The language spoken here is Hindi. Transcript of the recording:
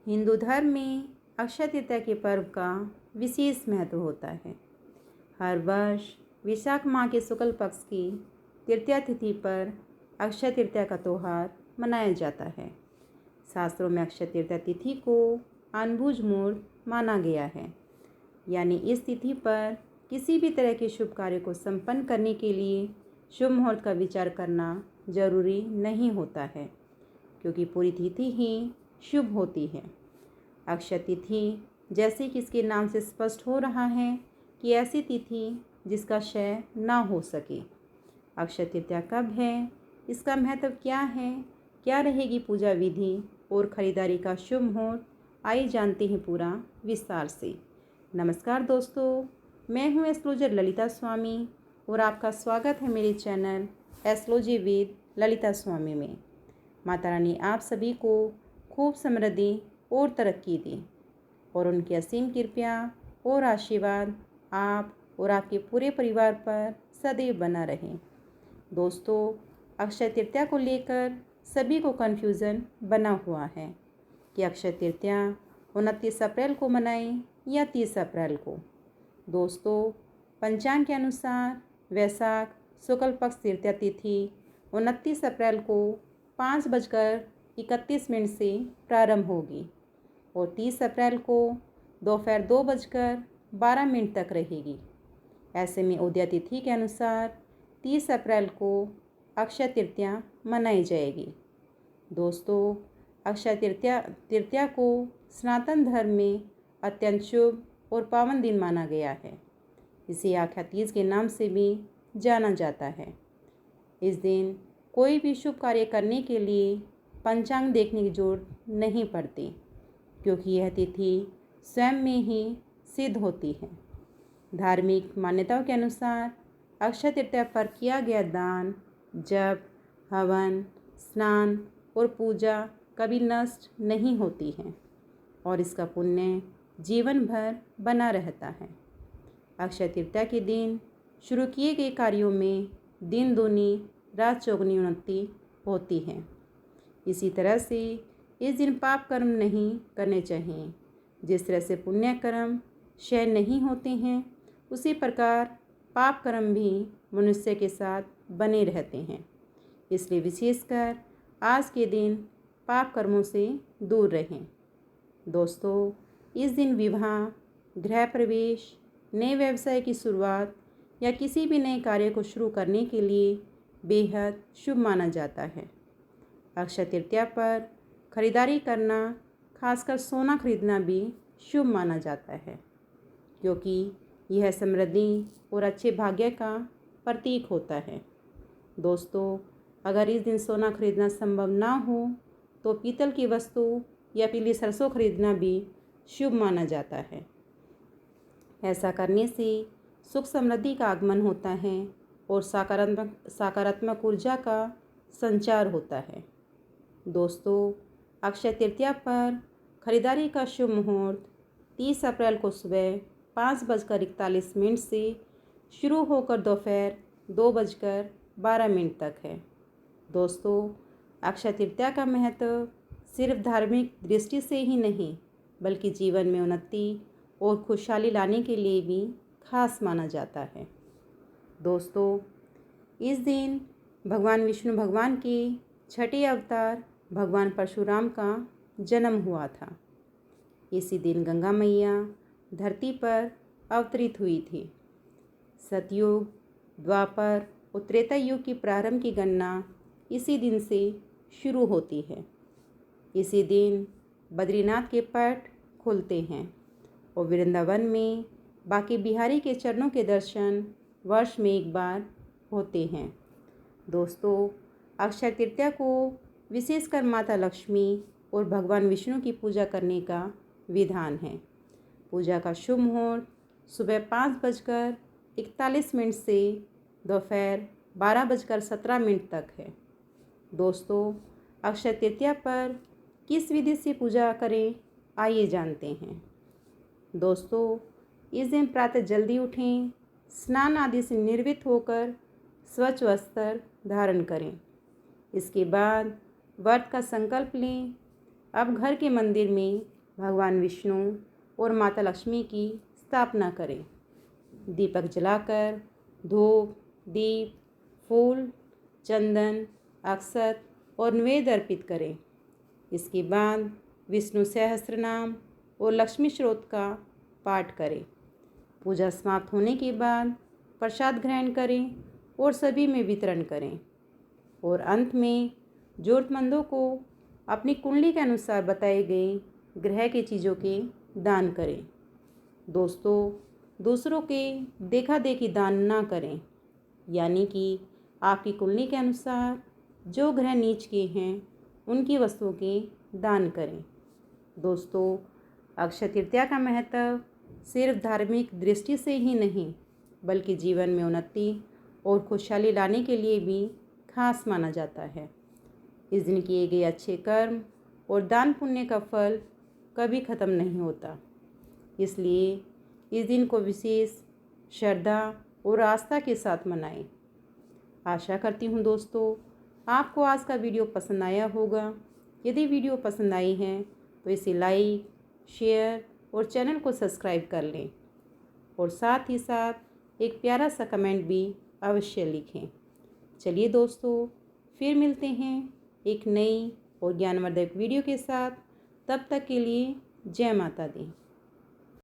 हिंदू धर्म में अक्षय तृतीया के पर्व का विशेष महत्व होता है। हर वर्ष वैशाख माह के शुक्ल पक्ष की तृतीया तिथि पर अक्षय तृतीया का त्यौहार मनाया जाता है। शास्त्रों में अक्षय तृतीया तिथि को अनबुझ मुहूर्त माना गया है, यानी इस तिथि पर किसी भी तरह के शुभ कार्य को संपन्न करने के लिए शुभ मुहूर्त का विचार करना जरूरी नहीं होता है, क्योंकि पूरी तिथि ही शुभ होती है। अक्षय तिथि जैसे कि इसके नाम से स्पष्ट हो रहा है कि ऐसी तिथि जिसका क्षय ना हो सके। अक्षय तृतीया कब है, इसका महत्व क्या है, क्या रहेगी पूजा विधि और खरीदारी का शुभ मुहूर्त, आइए जानते हैं पूरा विस्तार से। नमस्कार दोस्तों, मैं हूं एस्ट्रोलॉजर ललिता स्वामी और आपका स्वागत है मेरे चैनल एस्ट्रोलॉजी विद ललिता स्वामी में। माता रानी आप सभी को खूब समृद्धि और तरक्की दी और उनकी असीम कृपा और आशीर्वाद आप और आपके पूरे परिवार पर सदैव बना रहे। दोस्तों, अक्षय तृतीया को लेकर सभी को कन्फ्यूज़न बना हुआ है कि अक्षय तृतीया 29 अप्रैल को मनाएं या 30 अप्रैल को। दोस्तों, पंचांग के अनुसार वैशाख शुक्ल पक्ष तृतीया तिथि 29 अप्रैल को 5:31 से प्रारंभ होगी और 30 अप्रैल को दोपहर 2:12 तक रहेगी। ऐसे में उदय तिथि के अनुसार 30 अप्रैल को अक्षय तृतीया मनाई जाएगी। दोस्तों, अक्षय तृतीया को सनातन धर्म में अत्यंत शुभ और पावन दिन माना गया है। इसे आख्या तीज के नाम से भी जाना जाता है। इस दिन कोई भी शुभ कार्य करने के लिए पंचांग देखने की जरूरत नहीं पड़ती, क्योंकि यह तिथि स्वयं में ही सिद्ध होती है। धार्मिक मान्यताओं के अनुसार अक्षय तृतीया पर किया गया दान, जप, हवन, स्नान और पूजा कभी नष्ट नहीं होती है और इसका पुण्य जीवन भर बना रहता है। अक्षय तृतीया के दिन शुरू किए गए कार्यों में दिन दूनी रात चौगुनी उन्नति होती है। इसी तरह से इस दिन पाप कर्म नहीं करने चाहिए। जिस तरह से पुण्य कर्म क्षय नहीं होते हैं, उसी प्रकार पाप कर्म भी मनुष्य के साथ बने रहते हैं। इसलिए विशेषकर आज के दिन पाप कर्मों से दूर रहें। दोस्तों, इस दिन विवाह, गृह प्रवेश, नए व्यवसाय की शुरुआत या किसी भी नए कार्य को शुरू करने के लिए बेहद शुभ माना जाता है। अक्षय तृतीया पर खरीदारी करना, खासकर सोना खरीदना भी शुभ माना जाता है, क्योंकि यह समृद्धि और अच्छे भाग्य का प्रतीक होता है। दोस्तों, अगर इस दिन सोना खरीदना संभव ना हो तो पीतल की वस्तु या पीली सरसों खरीदना भी शुभ माना जाता है। ऐसा करने से सुख समृद्धि का आगमन होता है और सकारात्मक ऊर्जा का संचार होता है। दोस्तों, अक्षय तृतीया पर खरीदारी का शुभ मुहूर्त 30 अप्रैल को सुबह 5:41 से शुरू होकर दोपहर 2:12 तक है। दोस्तों, अक्षय तृतीया का महत्व सिर्फ धार्मिक दृष्टि से ही नहीं, बल्कि जीवन में उन्नति और खुशहाली लाने के लिए भी खास माना जाता है। दोस्तों, इस दिन भगवान विष्णु भगवान के छठे अवतार भगवान परशुराम का जन्म हुआ था। इसी दिन गंगा मैया धरती पर अवतरित हुई थी। सतयुग, द्वापर और त्रेता युग की प्रारंभ की गणना इसी दिन से शुरू होती है। इसी दिन बद्रीनाथ के पट खुलते हैं और वृंदावन में बाकी बिहारी के चरणों के दर्शन वर्ष में एक बार होते हैं। दोस्तों, अक्षय तृतीया को विशेषकर माता लक्ष्मी और भगवान विष्णु की पूजा करने का विधान है। पूजा का शुभ मुहूर्त सुबह 5:41 से दोपहर 12:17 तक है। दोस्तों, अक्षय तृतीया पर किस विधि से पूजा करें, आइए जानते हैं। दोस्तों, इस दिन प्रातः जल्दी उठें, स्नान आदि से निर्वृत्त होकर स्वच्छ वस्त्र धारण करें। इसके बाद व्रत का संकल्प लें। अब घर के मंदिर में भगवान विष्णु और माता लक्ष्मी की स्थापना करें। दीपक जलाकर धूप, दीप, फूल, चंदन, अक्षत और नैवेद्य अर्पित करें। इसके बाद विष्णु सहस्त्रनाम और लक्ष्मी स्तोत्र का पाठ करें। पूजा समाप्त होने के बाद प्रसाद ग्रहण करें और सभी में वितरण करें। और अंत में ज़रूरतमंदों को अपनी कुंडली के अनुसार बताए गए ग्रह की चीज़ों के दान करें। दोस्तों, दूसरों के देखा देखी दान ना करें, यानी कि आपकी कुंडली के अनुसार जो ग्रह नीच के हैं उनकी वस्तुओं के दान करें। दोस्तों, अक्षय तृतीया का महत्व सिर्फ धार्मिक दृष्टि से ही नहीं, बल्कि जीवन में उन्नति और खुशहाली लाने के लिए भी खास माना जाता है। इस दिन किए गए अच्छे कर्म और दान पुण्य का फल कभी ख़त्म नहीं होता। इसलिए इस दिन को विशेष श्रद्धा और आस्था के साथ मनाएं। आशा करती हूँ दोस्तों, आपको आज का वीडियो पसंद आया होगा। यदि वीडियो पसंद आई है तो इसे लाइक, शेयर और चैनल को सब्सक्राइब कर लें और साथ ही साथ एक प्यारा सा कमेंट भी अवश्य लिखें। चलिए दोस्तों, फिर मिलते हैं एक नई और ज्ञानवर्धक वीडियो के साथ। तब तक के लिए जय माता दी।